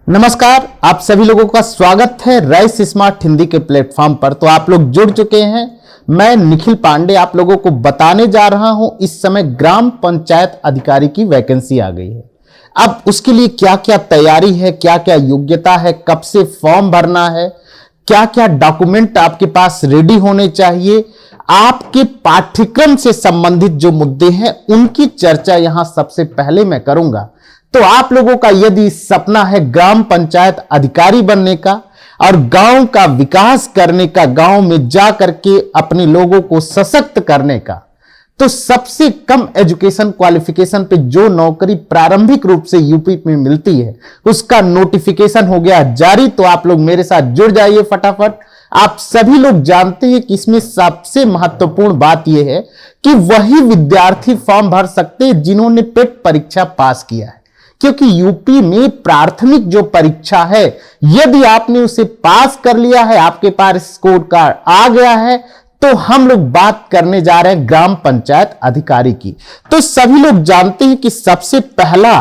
नमस्कार, आप सभी लोगों का स्वागत है राइस स्मार्ट हिंदी के प्लेटफॉर्म पर। तो आप लोग जुड़ चुके हैं। मैं निखिल पांडे आप लोगों को बताने जा रहा हूं। इस समय ग्राम पंचायत अधिकारी की वैकेंसी आ गई है। अब उसके लिए क्या क्या तैयारी है, क्या क्या योग्यता है, कब से फॉर्म भरना है, क्या क्या डॉक्यूमेंट आपके पास रेडी होने चाहिए, आपके पाठ्यक्रम से संबंधित जो मुद्दे हैं उनकी चर्चा यहां सबसे पहले मैं करूंगा। तो आप लोगों का यदि सपना है ग्राम पंचायत अधिकारी बनने का और गांव का विकास करने का, गांव में जा करके अपने लोगों को सशक्त करने का, तो सबसे कम एजुकेशन क्वालिफिकेशन पे जो नौकरी प्रारंभिक रूप से यूपी में मिलती है उसका नोटिफिकेशन हो गया जारी। तो आप लोग मेरे साथ जुड़ जाइए फटाफट। आप सभी लोग जानते हैं कि इसमें सबसे महत्वपूर्ण बात यह है कि वही विद्यार्थी फॉर्म भर सकते हैं जिन्होंने पेट परीक्षा पास किया है, क्योंकि यूपी में प्राथमिक जो परीक्षा है यदि आपने उसे पास कर लिया है, आपके पास स्कोर कार्ड आ गया है, तो हम लोग बात करने जा रहे हैं ग्राम पंचायत अधिकारी की। तो सभी लोग जानते हैं कि सबसे पहला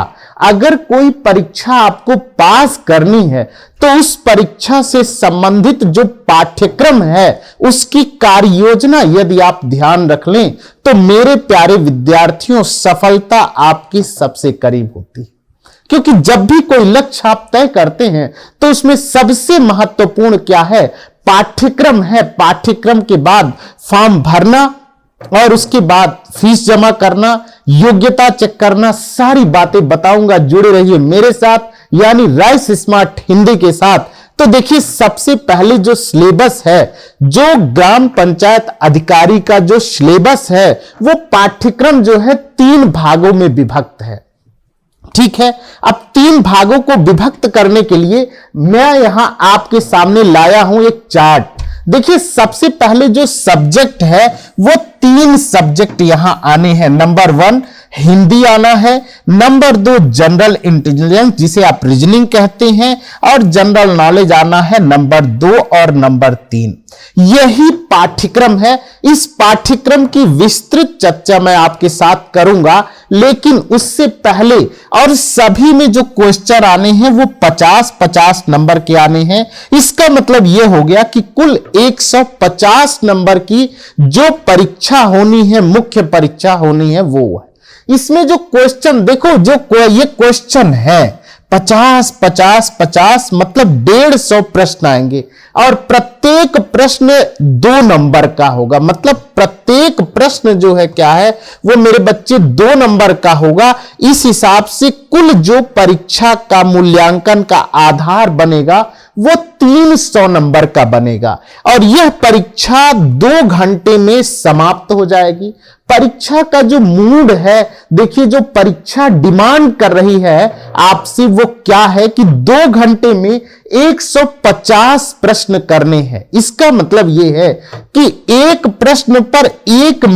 अगर कोई परीक्षा आपको पास करनी है तो उस परीक्षा से संबंधित जो पाठ्यक्रम है उसकी कार्य योजना यदि आप ध्यान रख लें तो मेरे प्यारे विद्यार्थियों सफलता आपकी सबसे करीब होती है। क्योंकि जब भी कोई लक्ष्य आप तय करते हैं तो उसमें सबसे महत्वपूर्ण क्या है, पाठ्यक्रम है। पाठ्यक्रम के बाद फॉर्म भरना और उसके बाद फीस जमा करना, योग्यता चेक करना, सारी बातें बताऊंगा। जुड़े रहिए मेरे साथ यानी राइस स्मार्ट हिंदी के साथ। तो देखिए, सबसे पहले जो सिलेबस है, जो ग्राम पंचायत अधिकारी का जो सिलेबस है वो पाठ्यक्रम जो है 3 भागों में विभक्त है। ठीक है, अब 3 भागों को विभक्त करने के लिए मैं यहां आपके सामने लाया हूं एक चार्ट। देखिए, सबसे पहले जो सब्जेक्ट है वो 3 सब्जेक्ट यहां आने हैं। नंबर 1 हिंदी आना है, नंबर 2 जनरल इंटेलिजेंस जिसे आप रीजनिंग कहते हैं, और जनरल नॉलेज आना है नंबर 2 और नंबर 3। यही पाठ्यक्रम है। इस पाठ्यक्रम की विस्तृत चर्चा मैं आपके साथ करूंगा, लेकिन उससे पहले और सभी में जो क्वेश्चन आने हैं वो 50-50 नंबर के आने हैं। इसका मतलब यह हो गया कि कुल 150 नंबर की जो परीक्षा होनी है, मुख्य परीक्षा होनी है, वो है। इसमें जो क्वेश्चन देखो, जो ये क्वेश्चन है 50-50-50 मतलब 150 प्रश्न आएंगे और प्रत्येक प्रश्न 2 नंबर का होगा। मतलब प्रत्येक प्रश्न जो है क्या है वो मेरे बच्चे 2 नंबर का होगा। इस हिसाब से कुल जो परीक्षा का मूल्यांकन का आधार बनेगा वो 300 नंबर का बनेगा और यह परीक्षा 2 घंटे में समाप्त हो जाएगी। परीक्षा का जो मूड है, देखिए, जो परीक्षा डिमांड कर रही है आपसे वो क्या है कि 2 घंटे में 150 प्रश्न करने हैं। इसका मतलब यह है कि एक प्रश्न पर 1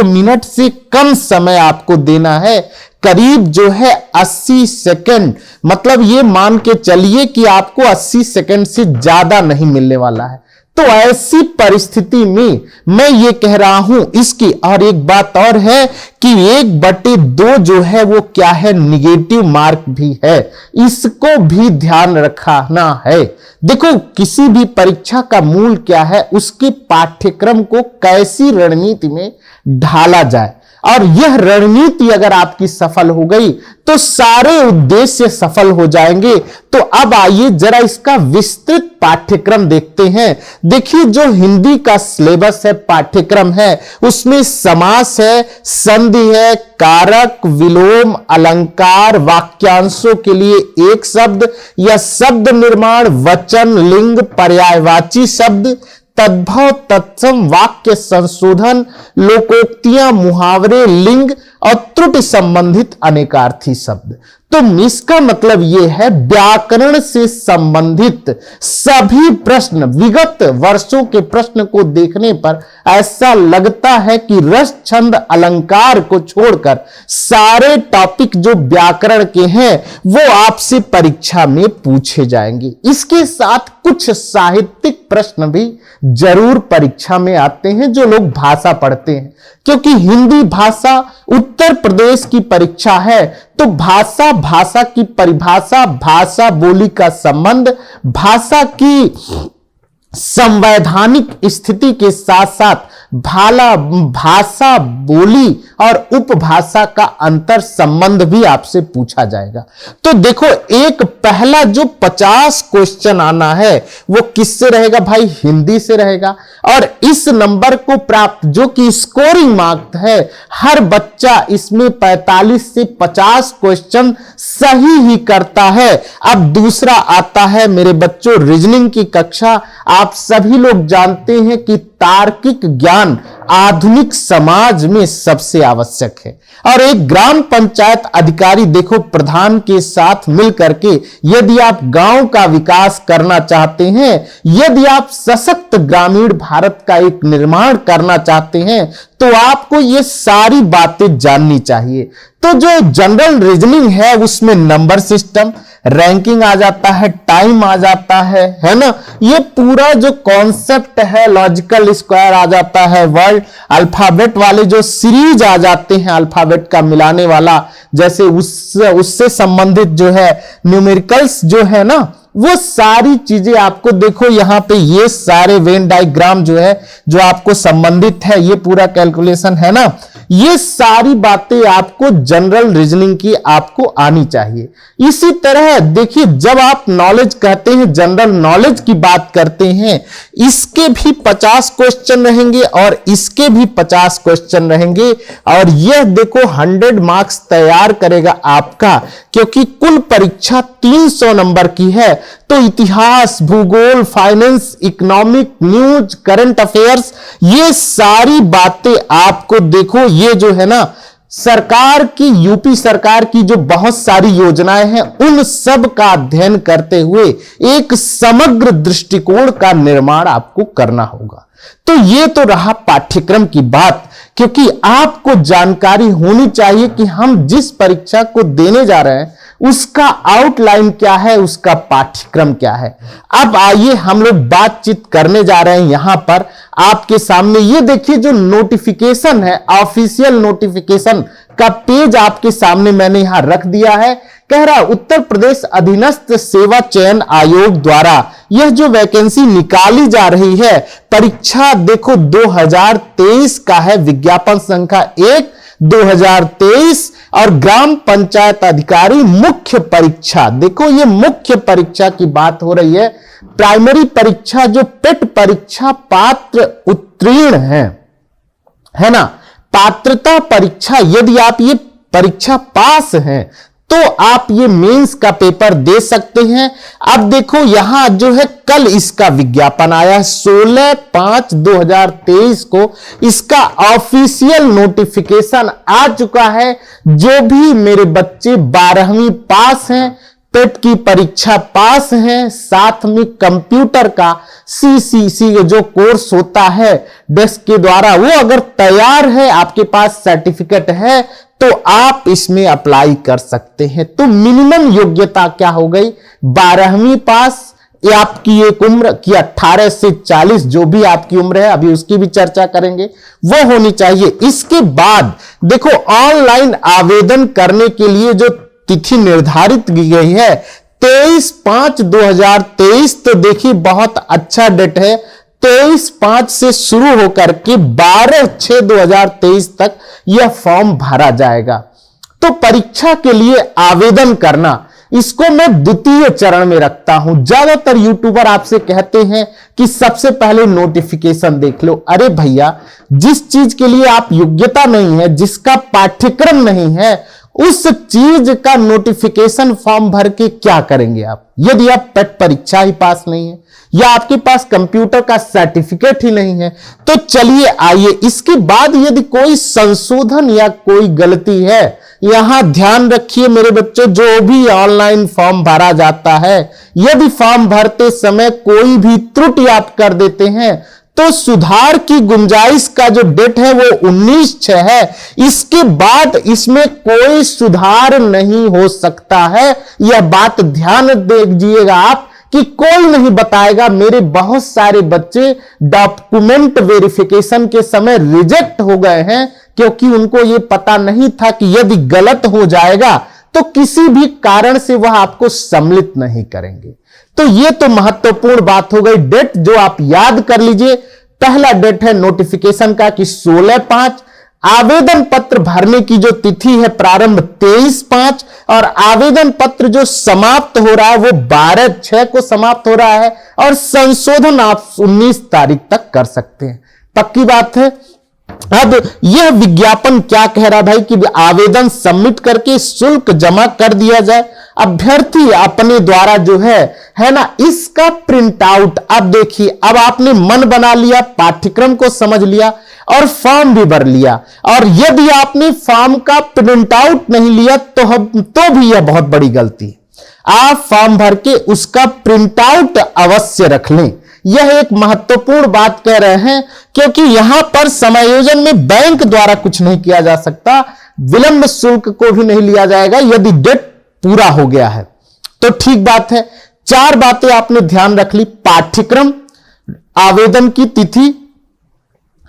मिनट से कम समय आपको देना है। करीब जो है 80 सेकंड, मतलब ये मान के चलिए कि आपको 80 सेकंड से ज्यादा नहीं मिलने वाला है। तो ऐसी परिस्थिति में मैं ये कह रहा हूं इसकी, और एक बात और है कि 1/2 जो है वो क्या है, निगेटिव मार्क भी है। इसको भी ध्यान रखना है। देखो, किसी भी परीक्षा का मूल क्या है, उसके पाठ्यक्रम को कैसी रणनीति में ढाला जाए, और यह रणनीति अगर आपकी सफल हो गई तो सारे उद्देश्य सफल हो जाएंगे। तो अब आइए जरा इसका विस्तृत पाठ्यक्रम देखते हैं। देखिए, जो हिंदी का सिलेबस है, पाठ्यक्रम है, उसमें समास है, संधि है, कारक, विलोम, अलंकार, वाक्यांशों के लिए एक शब्द या शब्द निर्माण, वचन, लिंग, पर्यायवाची शब्द, तद्भव, तत्सम, वाक्य संशोधन, लोकोक्तियां, मुहावरे, लिंग और त्रुटि संबंधित अनेकार्थी शब्द। तो इसका मतलब यह है व्याकरण से संबंधित सभी प्रश्न, विगत वर्षों के प्रश्न को देखने पर ऐसा लगता है कि रस, छंद, अलंकार को छोड़कर सारे टॉपिक जो व्याकरण के हैं वो आपसे परीक्षा में पूछे जाएंगे। इसके साथ कुछ साहित्यिक प्रश्न भी जरूर परीक्षा में आते हैं जो लोग भाषा पढ़ते हैं, क्योंकि हिंदी भाषा उत्तर प्रदेश की परीक्षा है तो भाषा भाषा की परिभाषा, भाषा बोली का संबंध, भाषा की संवैधानिक स्थिति के साथ साथ भाषा बोली और उपभाषा का अंतर संबंध भी आपसे पूछा जाएगा। तो देखो, एक पहला जो 50 क्वेश्चन आना है वो किससे रहेगा भाई? हिंदी से रहेगा। और इस नंबर को प्राप्त, जो कि स्कोरिंग मार्क है, हर बच्चा इसमें 45 से 50 क्वेश्चन सही ही करता है। अब दूसरा आता है मेरे बच्चों रीजनिंग की कक्षा। आप सभी लोग जानते हैं कि तार्किक ज्ञान आधुनिक समाज में सबसे आवश्यक है। और एक ग्राम पंचायत अधिकारी, देखो, प्रधान के साथ मिलकर के यदि आप गांव का विकास करना चाहते हैं, यदि आप सशक्त ग्रामीण भारत का एक निर्माण करना चाहते हैं, तो आपको ये सारी बातें जाननी चाहिए। तो जो जनरल रीजनिंग है उसमें नंबर सिस्टम, रैंकिंग आ जाता है, टाइम आ जाता है ना, ये पूरा जो कॉन्सेप्ट है, लॉजिकल स्क्वायर आ जाता है, वर्ड अल्फाबेट वाले जो सीरीज आ जाते हैं, अल्फाबेट का मिलाने वाला, जैसे उससे संबंधित जो है न्यूमेरिकल्स जो है ना, वो सारी चीजें आपको देखो यहां पे ये सारे वेन डायग्राम जो है, जो आपको संबंधित है, ये पूरा कैलकुलेशन है ना, ये सारी बातें आपको जनरल रीजनिंग की आपको आनी चाहिए। इसी तरह देखिए, जब आप नॉलेज कहते हैं, जनरल नॉलेज की बात करते हैं, इसके भी 50 क्वेश्चन रहेंगे और इसके भी 50 क्वेश्चन रहेंगे। और यह देखो 100 मार्क्स तैयार करेगा आपका, क्योंकि कुल परीक्षा 300 नंबर की है। तो इतिहास, भूगोल, finance, economic, news, current affairs, ये सारी बातें आपको देखो, ये जो है ना सरकार की, यूपी सरकार की जो बहुत सारी योजनाएं हैं, उन सब का अध्ययन करते हुए एक समग्र दृष्टिकोण का निर्माण आपको करना होगा। तो ये तो रहा पाठ्यक्रम की बात, क्योंकि आपको जानकारी होनी चाहिए कि हम जिस परीक्षा को देने जा रहे हैं उसका आउटलाइन क्या है, उसका पाठ्यक्रम क्या है। अब आइए हम लोग बातचीत करने जा रहे हैं यहां पर आपके सामने। ये देखिए जो नोटिफिकेशन है, ऑफिशियल नोटिफिकेशन का पेज आपके सामने मैंने यहां रख दिया है। कह रहा उत्तर प्रदेश अधीनस्थ सेवा चयन आयोग द्वारा यह जो वैकेंसी निकाली जा रही है, परीक्षा देखो 2023 का है, विज्ञापन संख्या 1 2023, और ग्राम पंचायत अधिकारी मुख्य परीक्षा, देखो ये मुख्य परीक्षा की बात हो रही है। प्राइमरी परीक्षा जो पेट परीक्षा पात्र उत्तीर्ण है ना, पात्रता परीक्षा, यदि आप ये परीक्षा पास हैं तो आप ये मेंस का पेपर दे सकते हैं। अब देखो यहां जो है कल इसका विज्ञापन आया, 16/5/2023 को इसका ऑफिशियल नोटिफिकेशन आ चुका है। जो भी मेरे बच्चे 12वीं पास हैं, टेट की परीक्षा पास हैं, साथ में कंप्यूटर का CCC जो कोर्स होता है डेस्क के द्वारा, वो अगर तैयार है, आपके पास सर्टिफिकेट है, तो आप इसमें अप्लाई कर सकते हैं। तो मिनिमम योग्यता क्या हो गई? 12वीं पास, ये आपकी एक उम्र की 18 से 40 जो भी आपकी उम्र है, अभी उसकी भी चर्चा करेंगे, वो होनी चाहिए। इसके बाद देखो ऑनलाइन आवेदन करने के लिए जो तिथि निर्धारित की गई है 23/5/2023, तो देखिए बहुत अच्छा डेट है। 23/5 से शुरू होकर के 12/6/2023 तक यह फॉर्म भरा जाएगा। तो परीक्षा के लिए आवेदन करना, इसको मैं द्वितीय चरण में रखता हूं। ज्यादातर यूट्यूबर आपसे कहते हैं कि सबसे पहले नोटिफिकेशन देख लो। अरे भैया, जिस चीज के लिए आप योग्यता नहीं है, जिसका पाठ्यक्रम नहीं है, उस चीज का नोटिफिकेशन फॉर्म भर के क्या करेंगे आप? यदि आप पेट परीक्षा ही पास नहीं है या आपके पास कंप्यूटर का सर्टिफिकेट ही नहीं है, तो चलिए आइए इसके बाद यदि कोई संशोधन या कोई गलती है, यहां ध्यान रखिए मेरे बच्चों, जो भी ऑनलाइन फॉर्म भरा जाता है, यदि फॉर्म भरते समय कोई भी त्रुटि आप कर देते हैं, तो सुधार की गुंजाइश का जो डेट है वो 19/6 है। इसके बाद इसमें कोई सुधार नहीं हो सकता है। यह बात ध्यान दीजिएगा आप कि कोई नहीं बताएगा। मेरे बहुत सारे बच्चे डॉक्यूमेंट वेरिफिकेशन के समय रिजेक्ट हो गए हैं, क्योंकि उनको यह पता नहीं था कि यदि गलत हो जाएगा तो किसी भी कारण से वह आपको सम्मिलित नहीं करेंगे। तो ये तो महत्वपूर्ण बात हो गई। डेट जो आप याद कर लीजिए, पहला डेट है नोटिफिकेशन का कि 16/5, आवेदन पत्र भरने की जो तिथि है प्रारंभ 23/5, और आवेदन पत्र जो समाप्त हो रहा है वो 12/6 को समाप्त हो रहा है, और संशोधन आप 19 तारीख तक कर सकते हैं। पक्की बात है। अब यह विज्ञापन क्या कह रहा है भाई कि आवेदन सबमिट करके शुल्क जमा कर दिया जाए। अभ्यर्थी अपने द्वारा जो है ना, इसका प्रिंट आउट, अब देखिए, अब आपने मन बना लिया, पाठ्यक्रम को समझ लिया और फॉर्म भी भर लिया, और यदि आपने फॉर्म का प्रिंट आउट नहीं लिया तो भी यह बहुत बड़ी गलती है। आप फॉर्म भर के उसका प्रिंट आउट अवश्य रख लें। यह एक महत्वपूर्ण बात कह रहे हैं, क्योंकि यहां पर समायोजन में बैंक द्वारा कुछ नहीं किया जा सकता, विलंब शुल्क को भी नहीं लिया जाएगा यदि डेट पूरा हो गया है। तो ठीक बात है। 4 बातें आपने ध्यान रख ली: पाठ्यक्रम, आवेदन की तिथि,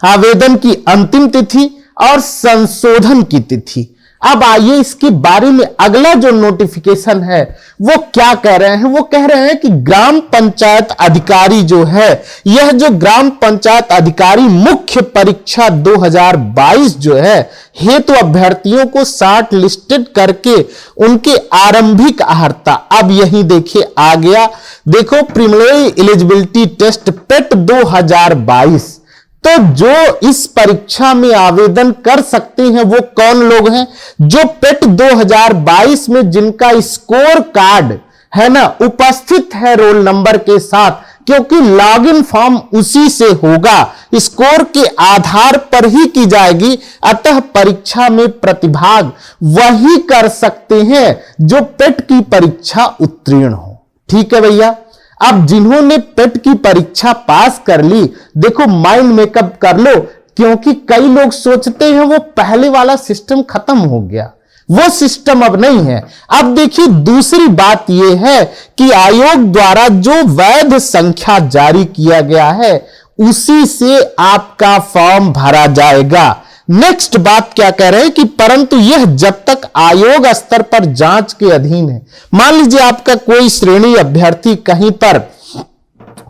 आवेदन की अंतिम तिथि और संशोधन की तिथि। अब आइए इसके बारे में अगला जो नोटिफिकेशन है वो क्या कह रहे हैं। वो कह रहे हैं कि ग्राम पंचायत अधिकारी जो है, यह जो ग्राम पंचायत अधिकारी मुख्य परीक्षा 2022 जो है, हेतु अभ्यर्थियों को शॉर्ट लिस्टेड करके उनके आरंभिक अर्हता, अब यही देखिए आ गया, देखो प्रीलिमिनरी एलिजिबिलिटी टेस्ट पेट 2022। तो जो इस परीक्षा में आवेदन कर सकते हैं वो कौन लोग हैं? जो पेट 2022 में जिनका स्कोर कार्ड है ना उपस्थित है रोल नंबर के साथ, क्योंकि लॉगिन फॉर्म उसी से होगा, स्कोर के आधार पर ही की जाएगी, अतः परीक्षा में प्रतिभाग वही कर सकते हैं जो पेट की परीक्षा उत्तीर्ण हो। ठीक है भैया। अब जिन्होंने पेट की परीक्षा पास कर ली, देखो माइंड मेकअप कर लो, क्योंकि कई लोग सोचते हैं वो पहले वाला सिस्टम खत्म हो गया, वो सिस्टम अब नहीं है। अब देखिए दूसरी बात यह है कि आयोग द्वारा जो वैध संख्या जारी किया गया है उसी से आपका फॉर्म भरा जाएगा। नेक्स्ट बात क्या कह रहे हैं कि परंतु यह जब तक आयोग स्तर पर जांच के अधीन है। मान लीजिए आपका कोई श्रेणी अभ्यर्थी कहीं पर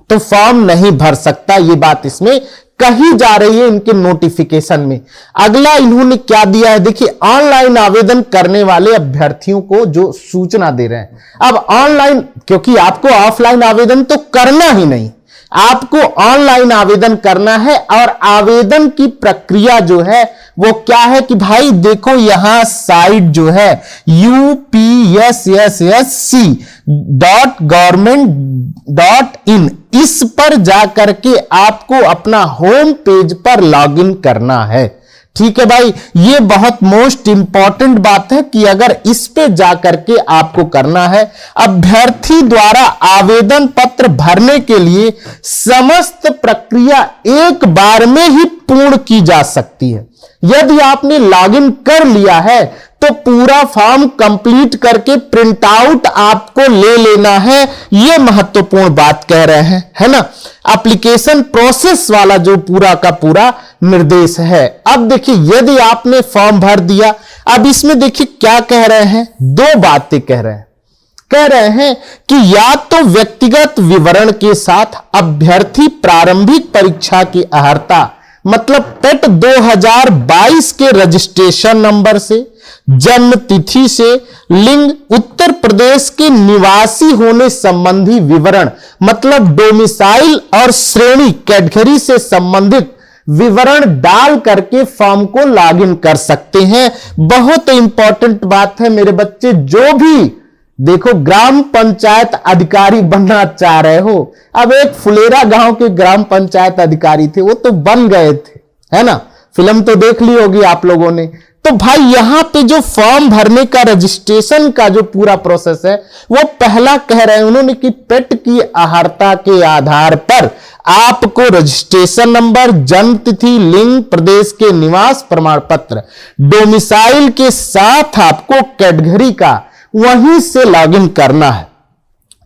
तो फॉर्म नहीं भर सकता, ये बात इसमें कही जा रही है इनके नोटिफिकेशन में। अगला इन्होंने क्या दिया है, देखिए ऑनलाइन आवेदन करने वाले अभ्यर्थियों को जो सूचना दे रहे हैं। अब ऑनलाइन, क्योंकि आपको ऑफलाइन आवेदन तो करना ही नहीं, आपको ऑनलाइन आवेदन करना है, और आवेदन की प्रक्रिया जो है वो क्या है कि भाई देखो यहां साइट जो है upssc.government.in, इस पर जाकर के आपको अपना होम पेज पर लॉगिन करना है। ठीक है भाई, ये बहुत मोस्ट इंपॉर्टेंट बात है कि अगर इस पे जाकर के आपको करना है। अभ्यर्थी द्वारा आवेदन पत्र भरने के लिए समस्त प्रक्रिया एक बार में ही पूर्ण की जा सकती है। यदि आपने लॉगिन कर लिया है तो पूरा फॉर्म कंप्लीट करके प्रिंट आउट आपको ले लेना है, यह महत्वपूर्ण बात कह रहे हैं, है ना। एप्लीकेशन प्रोसेस वाला जो पूरा का पूरा निर्देश है। अब देखिए यदि आपने फॉर्म भर दिया, अब इसमें देखिए क्या कह रहे हैं, 2 बातें कह रहे हैं कि या तो व्यक्तिगत विवरण के साथ अभ्यर्थी प्रारंभिक परीक्षा की अर्हता, मतलब पेट 2022 के रजिस्ट्रेशन नंबर से, जन्म तिथि से, लिंग, उत्तर प्रदेश के निवासी होने संबंधी विवरण, मतलब डोमिसाइल और श्रेणी कैटेगरी से संबंधित विवरण डाल करके फॉर्म को लॉगिन कर सकते हैं। बहुत इंपॉर्टेंट बात है मेरे बच्चे, जो भी देखो ग्राम पंचायत अधिकारी बनना चाह रहे हो, अब एक फुलेरा गांव के ग्राम पंचायत अधिकारी थे, वो तो बन गए थे, है ना, फिल्म तो देख ली होगी आप लोगों ने। तो भाई यहां पे जो फॉर्म भरने का रजिस्ट्रेशन का जो पूरा प्रोसेस है वो पहला कह रहे हैं उन्होंने कि पेट की अर्हता के आधार पर आपको रजिस्ट्रेशन नंबर, जन्म तिथि, लिंग, प्रदेश के निवास प्रमाण पत्र, डोमिसाइल के साथ आपको कैटेगरी का वहीं से लॉगिन करना है।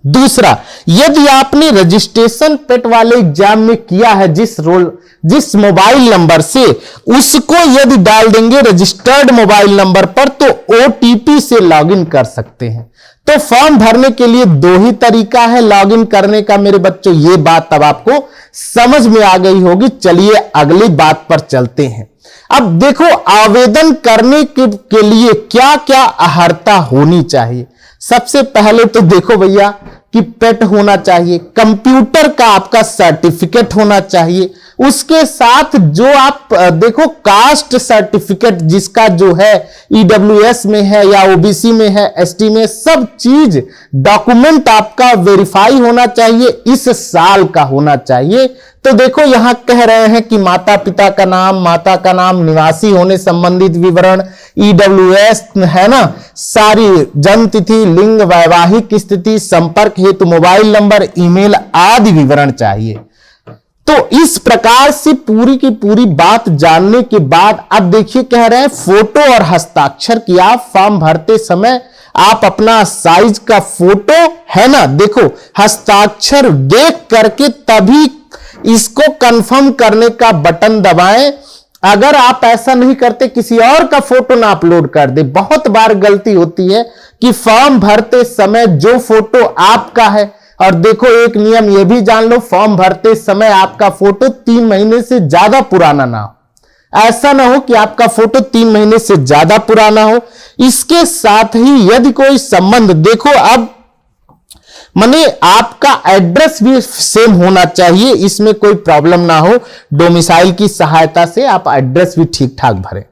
दूसरा, यदि आपने रजिस्ट्रेशन पेट वाले एग्जाम में किया है जिस मोबाइल नंबर से, उसको यदि डाल देंगे रजिस्टर्ड मोबाइल नंबर पर तो ओटीपी से लॉगिन कर सकते हैं। तो फॉर्म भरने के लिए दो ही तरीका है लॉगिन करने का मेरे बच्चों, ये बात अब आपको समझ में आ गई होगी। चलिए अगली बात पर चलते हैं। अब देखो आवेदन करने के लिए क्या क्या अर्हता होनी चाहिए। सबसे पहले तो देखो भैया कि पेट होना चाहिए, कंप्यूटर का आपका सर्टिफिकेट होना चाहिए, उसके साथ जो आप देखो कास्ट सर्टिफिकेट जिसका जो है ईडब्ल्यूएस में है या ओबीसी में है, एसटी में, सब चीज डॉक्यूमेंट आपका वेरीफाई होना चाहिए, इस साल का होना चाहिए। तो देखो यहां कह रहे हैं कि माता पिता का नाम, माता का नाम, निवासी होने संबंधित विवरण, ईडब्ल्यूएस है ना, सारी जन्म तिथि, लिंग, वैवाहिक स्थिति, संपर्क हेतु मोबाइल नंबर, ईमेल आदि विवरण चाहिए। तो इस प्रकार से पूरी की पूरी बात जानने के बाद अब देखिए कह रहे हैं फोटो और हस्ताक्षर की आप फॉर्म भरते समय आप अपना साइज का फोटो है ना, देखो हस्ताक्षर देख करके तभी इसको कंफर्म करने का बटन दबाएं। अगर आप ऐसा नहीं करते किसी और का फोटो ना अपलोड कर दे। बहुत बार गलती होती है कि फॉर्म भरते समय जो फोटो आपका है, और देखो एक नियम यह भी जान लो, फॉर्म भरते समय आपका फोटो 3 महीने से ज्यादा पुराना ना हो। ऐसा ना हो कि आपका फोटो 3 महीने से ज्यादा पुराना हो। इसके साथ ही यदि कोई संबंध, देखो अब माने आपका एड्रेस भी सेम होना चाहिए, इसमें कोई प्रॉब्लम ना हो। डोमिसाइल की सहायता से आप एड्रेस भी ठीक ठाक भरें।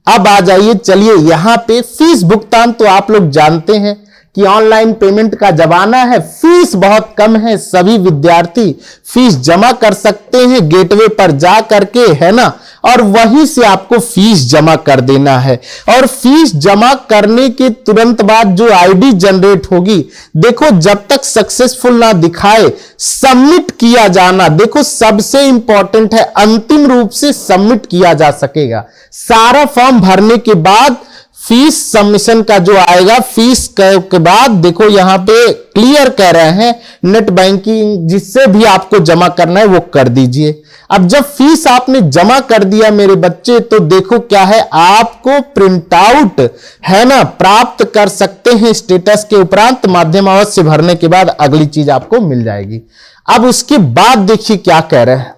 अब आ जाइए, चलिए यहां पे फीस भुगतान तो आप लोग जानते हैं कि ऑनलाइन पेमेंट का जमाना है, फीस बहुत कम है, सभी विद्यार्थी फीस जमा कर सकते हैं गेटवे पर जा करके, है ना, और वहीं से आपको फीस जमा कर देना है। और फीस जमा करने के तुरंत बाद जो आईडी जनरेट होगी, देखो जब तक सक्सेसफुल ना दिखाए सबमिट किया जाना, देखो सबसे इंपॉर्टेंट है, अंतिम रूप से सबमिट किया जा सकेगा। सारा फॉर्म भरने के बाद फीस सबमिशन का जो आएगा, फीस के बाद देखो यहां पे क्लियर कह रहे हैं नेट बैंकिंग जिससे भी आपको जमा करना है वो कर दीजिए। अब जब फीस आपने जमा कर दिया मेरे बच्चे, तो देखो क्या है, आपको प्रिंट आउट है ना प्राप्त कर सकते हैं स्टेटस के उपरांत माध्यम अवश्य भरने के बाद अगली चीज आपको मिल जाएगी। अब उसके बाद देखिए क्या कह रहे हैं,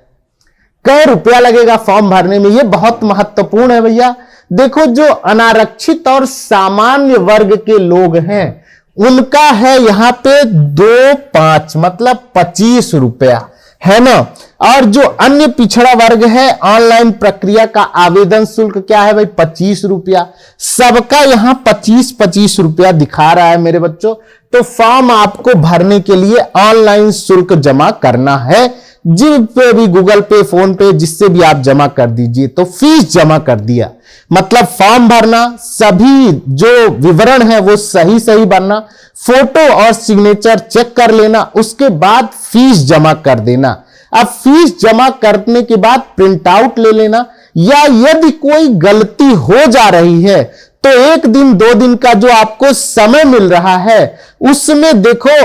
कै रुपया लगेगा फॉर्म भरने में, ये बहुत महत्वपूर्ण है भैया। देखो जो अनारक्षित और सामान्य वर्ग के लोग हैं उनका है यहां पे 2-5 मतलब 25 रुपया है ना, और जो अन्य पिछड़ा वर्ग है ऑनलाइन प्रक्रिया का आवेदन शुल्क क्या है भाई 25 रुपया। सबका यहां 25-25 रुपया दिखा रहा है मेरे बच्चों। तो फॉर्म आपको भरने के लिए ऑनलाइन शुल्क जमा करना है, जिन पे भी गूगल पे, फोन पे, जिससे भी आप जमा कर दीजिए। तो फीस जमा कर दिया मतलब फॉर्म भरना, सभी जो विवरण है वो सही सही भरना, फोटो और सिग्नेचर चेक कर लेना, उसके बाद फीस जमा कर देना। अब फीस जमा करने के बाद प्रिंट आउट ले लेना, या यदि कोई गलती हो जा रही है तो 1 दिन 2 दिन का जो आपको समय मिल रहा है उसमें देखो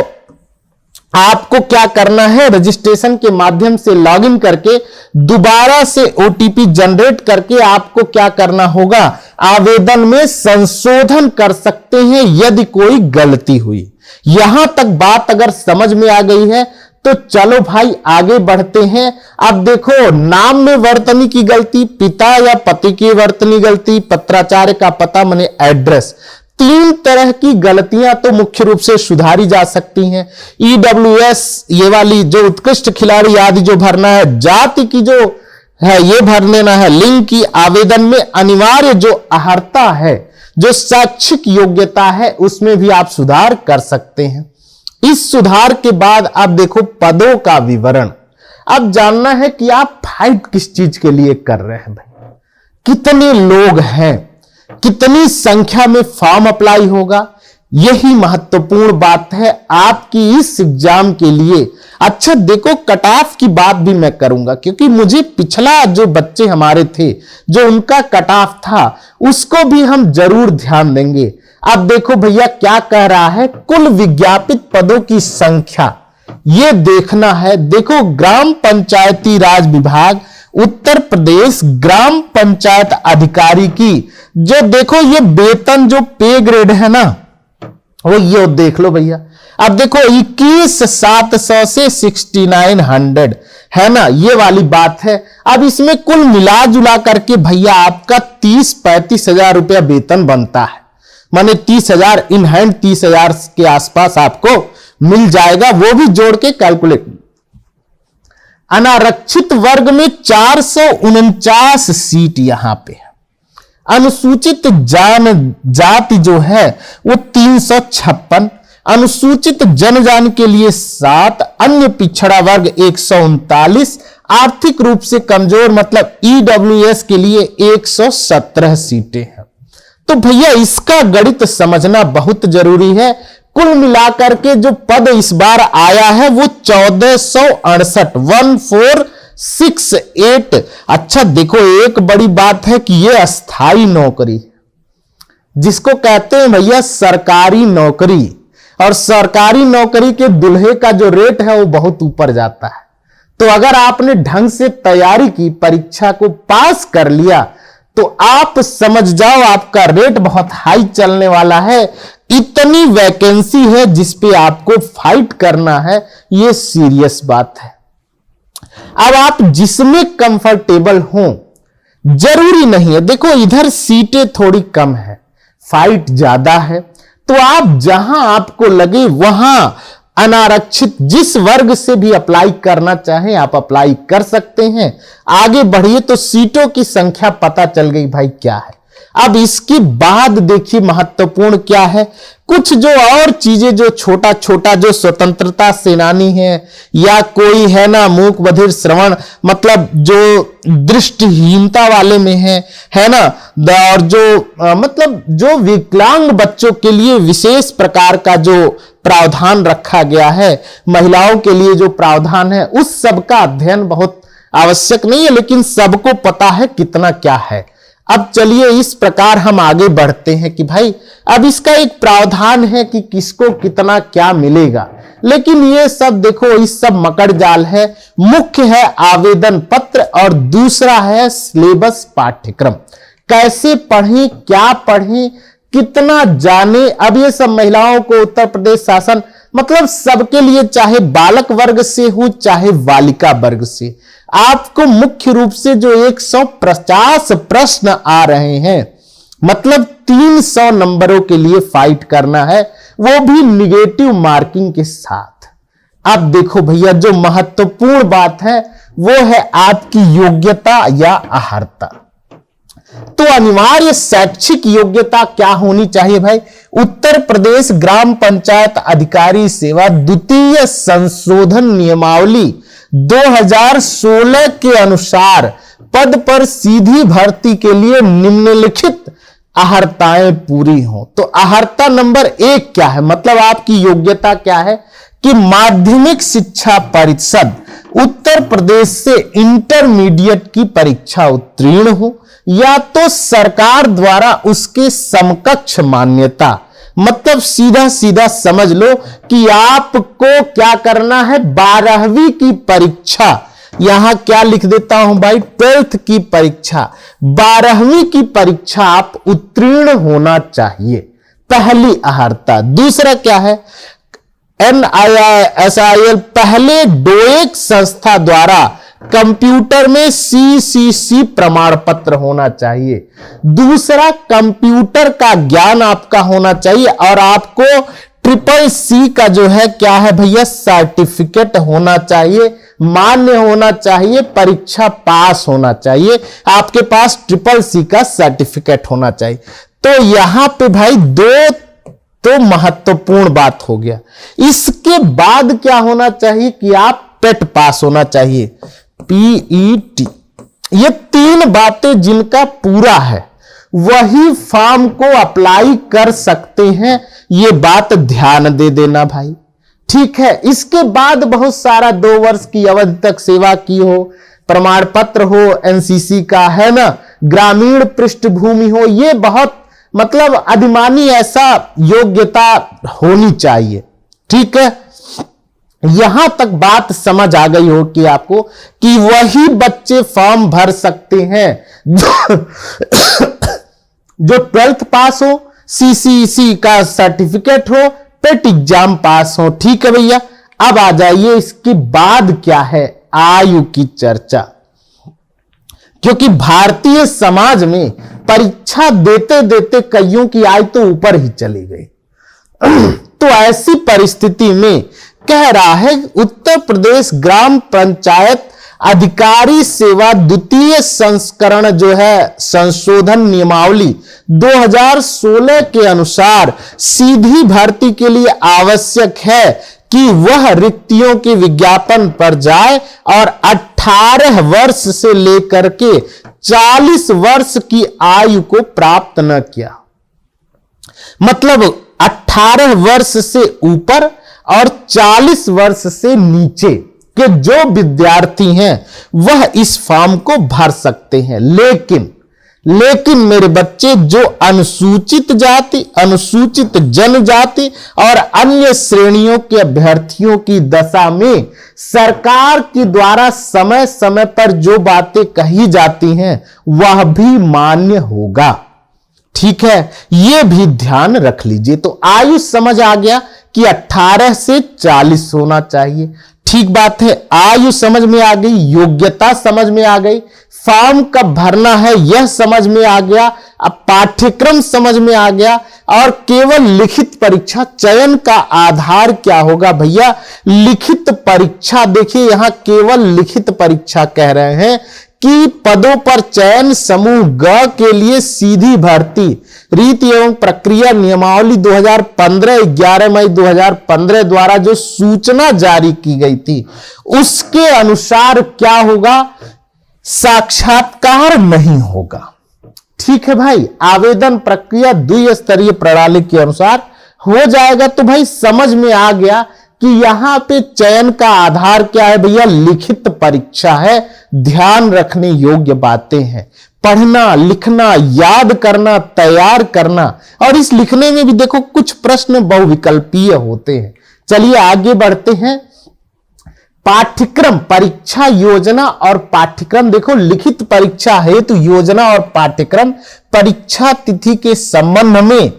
आपको क्या करना है, रजिस्ट्रेशन के माध्यम से लॉगिन करके दोबारा से ओटीपी जनरेट करके आपको क्या करना होगा, आवेदन में संशोधन कर सकते हैं यदि कोई गलती हुई। यहां तक बात अगर समझ में आ गई है तो चलो भाई आगे बढ़ते हैं। अब देखो नाम में वर्तनी की गलती, पिता या पति की वर्तनी गलती, पत्राचार्य का पता माने एड्रेस, 3 तरह की गलतियां तो मुख्य रूप से सुधारी जा सकती हैं। ईडब्ल्यूएस ये वाली जो उत्कृष्ट खिलाड़ी आदि जो भरना है, जाति की जो है ये भर लेना है, लिंग की आवेदन में अनिवार्य जो अर्हता है, जो शैक्षिक योग्यता है उसमें भी आप सुधार कर सकते हैं। इस सुधार के बाद आप देखो पदों का विवरण। अब जानना है कि आप फाइट किस चीज के लिए कर रहे हैं भाई, कितने लोग हैं, कितनी संख्या में फॉर्म अप्लाई होगा, यही महत्वपूर्ण बात है आपकी इस एग्जाम के लिए। अच्छा देखो कट ऑफ की बात भी मैं करूंगा, क्योंकि मुझे पिछला जो बच्चे हमारे थे जो उनका कट ऑफ था उसको भी हम जरूर ध्यान देंगे। अब देखो भैया क्या कह रहा है, कुल विज्ञापित पदों की संख्या ये देखना है। देखो ग्राम पंचायती राज विभाग उत्तर प्रदेश ग्राम पंचायत अधिकारी की जो देखो ये वेतन जो पे ग्रेड है ना, वो ये देख लो भैया। अब देखो 21,700 से 6,900 है ना, ये वाली बात है। अब इसमें कुल मिला जुला करके भैया आपका 30-35 हजार रुपया वेतन बनता है, माने 30,000 इन हैंड 30,000 के आसपास आपको मिल जाएगा, वो भी जोड़ के कैलकुलेट। अनारक्षित वर्ग में 449 सीट यहां पे है। अनुसूचित जनजाति जो है वो 356, अनुसूचित जनजाति के लिए 7, अन्य पिछड़ा वर्ग 139, आर्थिक रूप से कमजोर मतलब ईडब्ल्यूएस के लिए 117 सीटें हैं। तो भैया इसका गणित समझना बहुत जरूरी है। कुल मिलाकर के जो पद इस बार आया है वो 1468 1468। अच्छा देखो एक बड़ी बात है कि ये अस्थाई नौकरी जिसको कहते हैं भैया सरकारी नौकरी, और सरकारी नौकरी के दुल्हे का जो रेट है वो बहुत ऊपर जाता है। तो अगर आपने ढंग से तैयारी की, परीक्षा को पास कर लिया, तो आप समझ जाओ आपका रेट बहुत हाई चलने वाला है। इतनी वैकेंसी है जिस पे आपको फाइट करना है, ये सीरियस बात है। अब आप जिसमें कंफर्टेबल हो, जरूरी नहीं है, देखो इधर सीटें थोड़ी कम है, फाइट ज्यादा है, तो आप जहां आपको लगे वहां अनारक्षित जिस वर्ग से भी अप्लाई करना चाहें आप अप्लाई कर सकते हैं। आगे बढ़िए तो सीटों की संख्या पता चल गई भाई क्या है। अब इसके बाद देखिए महत्वपूर्ण क्या है, कुछ जो और चीजें जो छोटा छोटा जो स्वतंत्रता सेनानी है या कोई है ना मूक बधिर श्रवण मतलब जो दृष्टिहीनता वाले में है ना, और जो मतलब जो विकलांग बच्चों के लिए विशेष प्रकार का जो प्रावधान रखा गया है, महिलाओं के लिए जो प्रावधान है, उस सब का अध्ययन बहुत आवश्यक नहीं है, लेकिन सबको पता है कितना क्या है। अब चलिए इस प्रकार हम आगे बढ़ते हैं कि भाई अब इसका एक प्रावधान है कि किसको कितना क्या मिलेगा, लेकिन ये सब देखो इस सब मकड़ जाल है। मुख्य है आवेदन पत्र और दूसरा है सिलेबस पाठ्यक्रम, कैसे पढ़ें, क्या पढ़ें, कितना जाने। अब ये सब महिलाओं को उत्तर प्रदेश शासन मतलब सबके लिए, चाहे बालक वर्ग से हो चाहे बालिका वर्ग से, आपको मुख्य रूप से जो 150 प्रश्न आ रहे हैं, मतलब 300 नंबरों के लिए फाइट करना है, वो भी निगेटिव मार्किंग के साथ। अब देखो भैया जो महत्वपूर्ण बात है वो है आपकी योग्यता या अर्हता। तो अनिवार्य शैक्षिक योग्यता क्या होनी चाहिए भाई? उत्तर प्रदेश ग्राम पंचायत अधिकारी सेवा द्वितीय संशोधन नियमावली 2016 के अनुसार पद पर सीधी भर्ती के लिए निम्नलिखित अर्हताएं पूरी हो। तो अर्हता नंबर 1 क्या है, मतलब आपकी योग्यता क्या है कि माध्यमिक शिक्षा परिषद उत्तर प्रदेश से इंटरमीडिएट की परीक्षा उत्तीर्ण हो, या तो सरकार द्वारा उसके समकक्ष मान्यता, मतलब सीधा सीधा समझ लो कि आपको क्या करना है, 12वीं की परीक्षा, यहां क्या लिख देता हूं भाई, 12th की परीक्षा, 12वीं की परीक्षा आप उत्तीर्ण होना चाहिए, पहली अर्हता। दूसरा क्या है, NISIL पहले डोएक संस्था द्वारा कंप्यूटर में CCC प्रमाण पत्र होना चाहिए। दूसरा कंप्यूटर का ज्ञान आपका होना चाहिए, और आपको CCC का जो है क्या है भैया, सर्टिफिकेट होना चाहिए, मान्य होना चाहिए, परीक्षा पास होना चाहिए, आपके पास CCC का सर्टिफिकेट होना चाहिए। तो यहां पे भाई दो तो महत्वपूर्ण बात हो गया। इसके बाद क्या होना चाहिए कि आप पेट पास होना चाहिए, PET। ये 3 बातें जिनका पूरा है वही फॉर्म को अप्लाई कर सकते हैं, ये बात ध्यान दे देना भाई, ठीक है। इसके बाद बहुत सारा 2 वर्ष की अवधि तक सेवा की हो, प्रमाण पत्र हो NCC का, है ना, ग्रामीण पृष्ठभूमि हो, ये बहुत मतलब अधिमानी ऐसा योग्यता होनी चाहिए। ठीक है, यहां तक बात समझ आ गई हो कि आपको कि वही बच्चे फॉर्म भर सकते हैं जो 12th पास हो, CCEC का सर्टिफिकेट हो, पेट एग्जाम पास हो। ठीक है भैया, अब आ जाइए इसके बाद क्या है, आयु की चर्चा। क्योंकि भारतीय समाज में परीक्षा देते देते कईयों की आयु तो ऊपर ही चली गई। तो ऐसी परिस्थिति में कह रहा है उत्तर प्रदेश ग्राम पंचायत अधिकारी सेवा द्वितीय संस्करण जो है संशोधन नियमावली 2016 के अनुसार सीधी भर्ती के लिए आवश्यक है कि वह रिक्तियों के विज्ञापन पर जाए और 18 वर्ष से लेकर के 40 वर्ष की आयु को प्राप्त न किया। मतलब 18 वर्ष से ऊपर और 40 वर्ष से नीचे के जो विद्यार्थी हैं वह इस फॉर्म को भर सकते हैं। लेकिन मेरे बच्चे, जो अनुसूचित जाति, अनुसूचित जनजाति और अन्य श्रेणियों के अभ्यर्थियों की दशा में सरकार के द्वारा समय समय पर जो बातें कही जाती हैं वह भी मान्य होगा। ठीक है, यह भी ध्यान रख लीजिए। तो आयु समझ आ गया कि 18 से 40 होना चाहिए। ठीक बात है, आयु समझ में आ गई, योग्यता समझ में आ गई, फॉर्म कब भरना है यह समझ में आ गया, अब पाठ्यक्रम समझ में आ गया, और केवल लिखित परीक्षा, चयन का आधार क्या होगा भैया, लिखित परीक्षा। देखिए यहां केवल लिखित परीक्षा कह रहे हैं कि पदों पर चयन समूह ग के लिए सीधी भर्ती रीति एवं प्रक्रिया नियमावली 2015 11 मई 2015 द्वारा जो सूचना जारी की गई थी उसके अनुसार क्या होगा, साक्षात्कार नहीं होगा। ठीक है भाई, आवेदन प्रक्रिया द्विस्तरीय प्रणाली के अनुसार हो जाएगा। तो भाई समझ में आ गया कि यहां पे चयन का आधार क्या है भैया, लिखित परीक्षा है। ध्यान रखने योग्य बातें हैं, पढ़ना, लिखना, याद करना, तैयार करना, और इस लिखने में भी देखो कुछ प्रश्न बहुविकल्पीय होते हैं। चलिए आगे बढ़ते हैं। पाठ्यक्रम, परीक्षा योजना और पाठ्यक्रम। देखो लिखित परीक्षा हेतु योजना और पाठ्यक्रम परीक्षा तिथि के संबंध में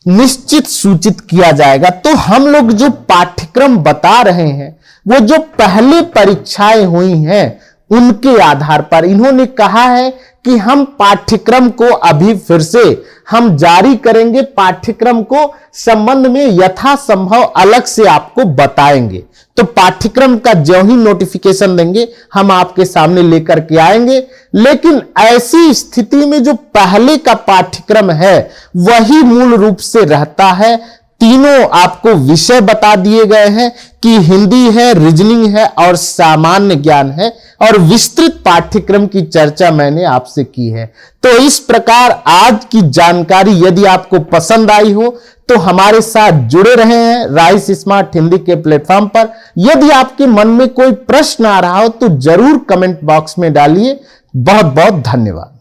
निश्चित सूचित किया जाएगा। तो हम लोग जो पाठ्यक्रम बता रहे हैं वो जो पहले परीक्षाएं हुई हैं उनके आधार पर इन्होंने कहा है कि हम पाठ्यक्रम को अभी फिर से हम जारी करेंगे, पाठ्यक्रम को संबंध में यथासंभव अलग से आपको बताएंगे। तो पाठ्यक्रम का जो ही नोटिफिकेशन देंगे हम आपके सामने लेकर के आएंगे। लेकिन ऐसी स्थिति में जो पहले का पाठ्यक्रम है वही मूल रूप से रहता है। तीनों आपको विषय बता दिए गए हैं कि हिंदी है, रीजनिंग है और सामान्य ज्ञान है, और विस्तृत पाठ्यक्रम की चर्चा मैंने आपसे की है। तो इस प्रकार आज की जानकारी यदि आपको पसंद आई हो तो हमारे साथ जुड़े रहे हैं राइस स्मार्ट हिंदी के प्लेटफॉर्म पर। यदि आपके मन में कोई प्रश्न आ रहा हो तो जरूर कमेंट बॉक्स में डालिए। बहुत बहुत धन्यवाद।